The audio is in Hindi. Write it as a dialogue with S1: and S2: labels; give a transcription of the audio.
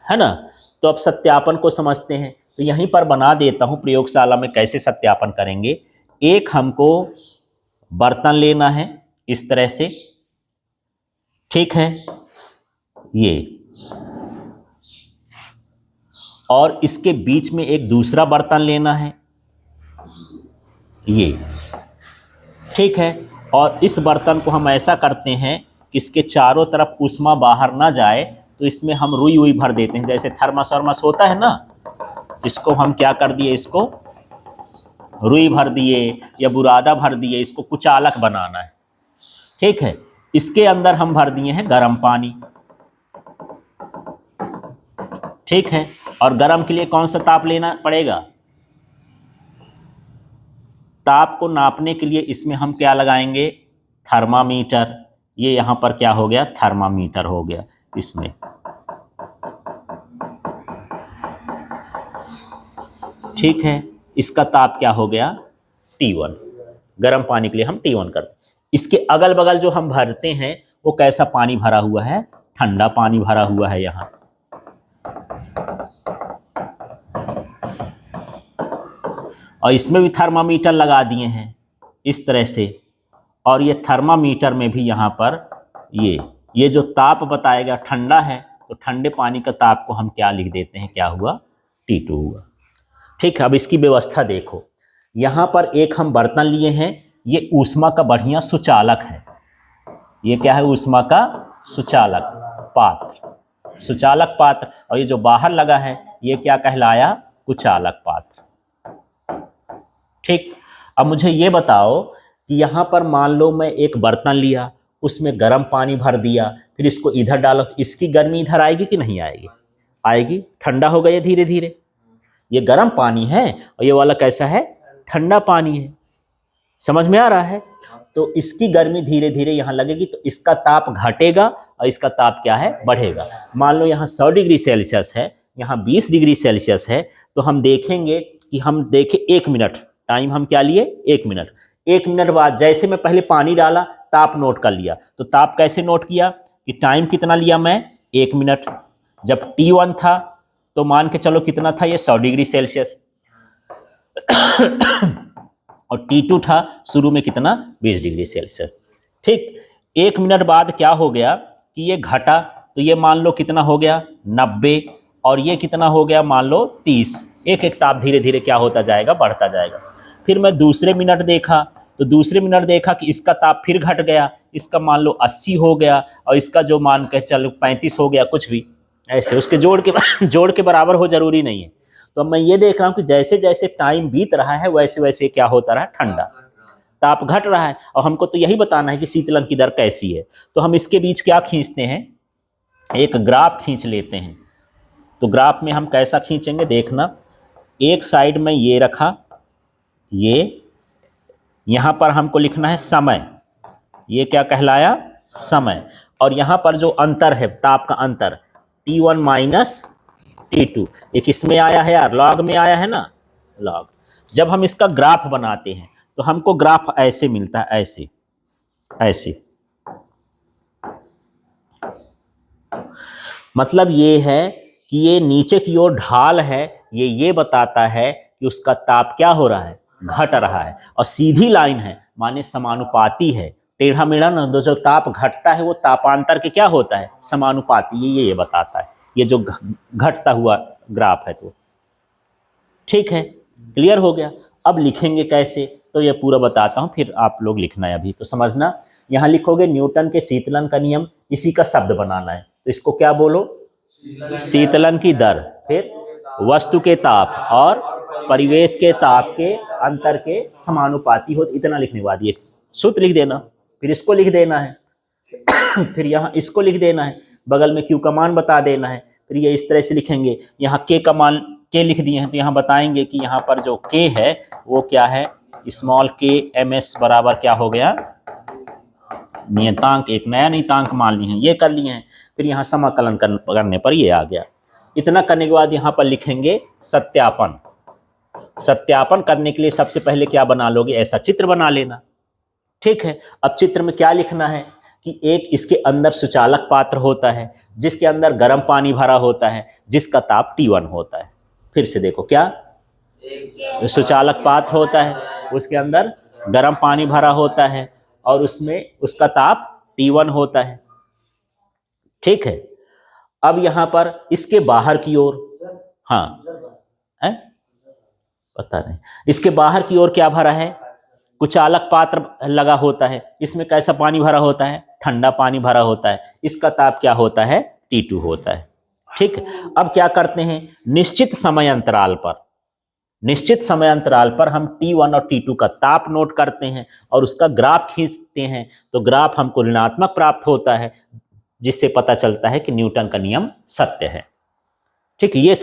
S1: है ना। तो अब सत्यापन को समझते हैं, तो यहीं पर बना देता हूं प्रयोगशाला में कैसे सत्यापन करेंगे। एक हमको बर्तन लेना है इस तरह से, ठीक है, ये, और इसके बीच में एक दूसरा बर्तन लेना है, ये, ठीक है। और इस बर्तन को हम ऐसा करते हैं कि इसके चारों तरफ ऊष्मा बाहर ना जाए, तो इसमें हम रुई वुई भर देते हैं, जैसे थर्मस वर्मस होता है ना, इसको हम क्या कर दिए, इसको रुई भर दिए या बुरादा भर दिए, इसको कुचालक बनाना है, ठीक है। इसके अंदर हम भर दिए हैं गर्म पानी, ठीक है। और गर्म के लिए कौन सा ताप लेना पड़ेगा, ताप को नापने के लिए इसमें हम क्या लगाएंगे, थर्मामीटर। ये यहां पर क्या हो गया, थर्मामीटर हो गया इसमें, ठीक है। इसका ताप क्या हो गया, T1। गर्म पानी के लिए हम T1 करते हैं। इसके अगल बगल जो हम भरते हैं वो कैसा पानी भरा हुआ है, ठंडा पानी भरा हुआ है यहां, और इसमें भी थर्मामीटर लगा दिए हैं इस तरह से। और ये थर्मामीटर में भी यहाँ पर ये जो ताप बताएगा ठंडा है, तो ठंडे पानी का ताप को हम क्या लिख देते हैं, क्या हुआ, T2 हुआ, ठीक है। अब इसकी व्यवस्था देखो, यहाँ पर एक हम बर्तन लिए हैं, ये ऊष्मा का बढ़िया सुचालक है, ये क्या है, ऊष्मा का सुचालक पात्र, सुचालक पात्र। और ये जो बाहर लगा है ये क्या कहलाया, कुचालक पात्र, ठीक। अब मुझे ये बताओ कि यहाँ पर मान लो मैं एक बर्तन लिया, उसमें गर्म पानी भर दिया, फिर इसको इधर डालो, तो इसकी गर्मी इधर आएगी कि नहीं आएगी, आएगी, ठंडा हो गया धीरे धीरे। ये गर्म पानी है और ये वाला कैसा है, ठंडा पानी है, समझ में आ रहा है। तो इसकी गर्मी धीरे धीरे यहाँ लगेगी, तो इसका ताप घटेगा और इसका ताप क्या है, बढ़ेगा। मान लो यहाँ 100 डिग्री सेल्सियस है, यहाँ 20 डिग्री सेल्सियस है, तो हम देखेंगे कि हम देखें 1 मिनट, टाइम हम क्या लिए, 1 मिनट। 1 मिनट बाद जैसे मैं पहले पानी डाला, ताप नोट कर लिया, तो ताप कैसे नोट किया कि टाइम कितना लिया मैं, 1 मिनट। जब T1 था तो मान के चलो कितना था, ये 100 डिग्री सेल्सियस और T2 था शुरू में कितना, 20 डिग्री सेल्सियस, ठीक। 1 मिनट बाद क्या हो गया कि ये घटा, तो ये मान लो कितना हो गया, 90, और ये कितना हो गया, मान लो 30। एक एक ताप धीरे धीरे क्या होता जाएगा, बढ़ता जाएगा। फिर मैं दूसरे मिनट देखा, तो दूसरे मिनट देखा कि इसका ताप फिर घट गया, इसका मान लो 80 हो गया, और इसका जो मान के चलो 35 हो गया, कुछ भी ऐसे, उसके जोड़ के बराबर हो, जरूरी नहीं है। तो अब मैं ये देख रहा हूँ कि जैसे जैसे टाइम बीत रहा है वैसे वैसे क्या होता रहा, ठंडा, ताप घट रहा है। और हमको तो यही बताना है कि शीतलन की दर कैसी है, तो हम इसके बीच क्या खींचते हैं, एक ग्राफ खींच लेते हैं। तो ग्राफ में हम कैसा खींचेंगे देखना, एक साइड में ये रखा, ये यहाँ पर हमको लिखना है समय, ये क्या कहलाया, समय। और यहाँ पर जो अंतर है, ताप का अंतर, T1 माइनस T2, एक इसमें आया है यार, लॉग में आया है ना, लॉग। जब हम इसका ग्राफ बनाते हैं तो हमको ग्राफ ऐसे मिलता है, ऐसे ऐसे, मतलब ये है कि ये नीचे की ओर ढाल है, ये बताता है कि उसका ताप क्या हो रहा है, घट रहा है। और सीधी लाइन है माने समानुपाती है, टेढ़ा मेढ़ा ना, जो ताप घटता है वो तापांतर के क्या होता है, समानुपाती, ये बताता है, ये जो घटता हुआ ग्राफ है। तो ठीक है, क्लियर हो गया। अब लिखेंगे कैसे, तो ये पूरा बताता हूँ, फिर आप लोग लिखना है। अभी तो समझना, यहाँ लिखोगे न्यूटन के शीतलन का नियम, इसी का शब्द बनाना है, तो इसको क्या बोलो, शीतलन की दर, फिर वस्तु के ताप और परिवेश के ताप के अंतर के समानुपाती हो। इतना लिखने के बाद ये सूत्र लिख देना, फिर इसको लिख देना है, फिर यहाँ इसको लिख देना है, बगल में Q का मान बता देना है। फिर ये इस तरह से लिखेंगे, यहाँ K का मान K लिख दिए हैं, तो यहाँ बताएंगे कि यहाँ पर जो K है वो क्या है, स्मॉल k ms बराबर क्या हो गया, नियतांक, एक नया नियतांक मान लिए हैं, ये कर लिए हैं। फिर यहाँ समाकलन करने पर ये आ गया। इतना करने के बाद यहाँ पर लिखेंगे सत्यापन। सत्यापन करने के लिए सबसे पहले क्या बना लोगे, ऐसा चित्र बना लेना, ठीक है। अब चित्र में क्या लिखना है कि एक इसके अंदर सुचालक पात्र होता है, जिसके अंदर गर्म पानी भरा होता है, जिसका ताप T1 होता है। फिर से देखो, क्या सुचालक पात्र होता है, उसके अंदर गर्म पानी भरा होता है और उसमें उसका ताप T1 होता है। ठीक है। अब यहां पर इसके बाहर की ओर, हाँ है, पता नहीं, इसके बाहर की ओर क्या भरा है, कुचालक पात्र लगा होता है। इसमें कैसा पानी भरा होता है, ठंडा पानी भरा होता है। इसका ताप क्या होता है, T2 होता है। ठीक है। अब क्या करते हैं, निश्चित समय अंतराल पर हम T1 और T2 का ताप नोट करते हैं और उसका ग्राफ खींचते हैं। तो ग्राफ हमको ऋणात्मक प्राप्त होता है, जिससे पता चलता है कि न्यूटन का नियम सत्य है। ठीक है। ये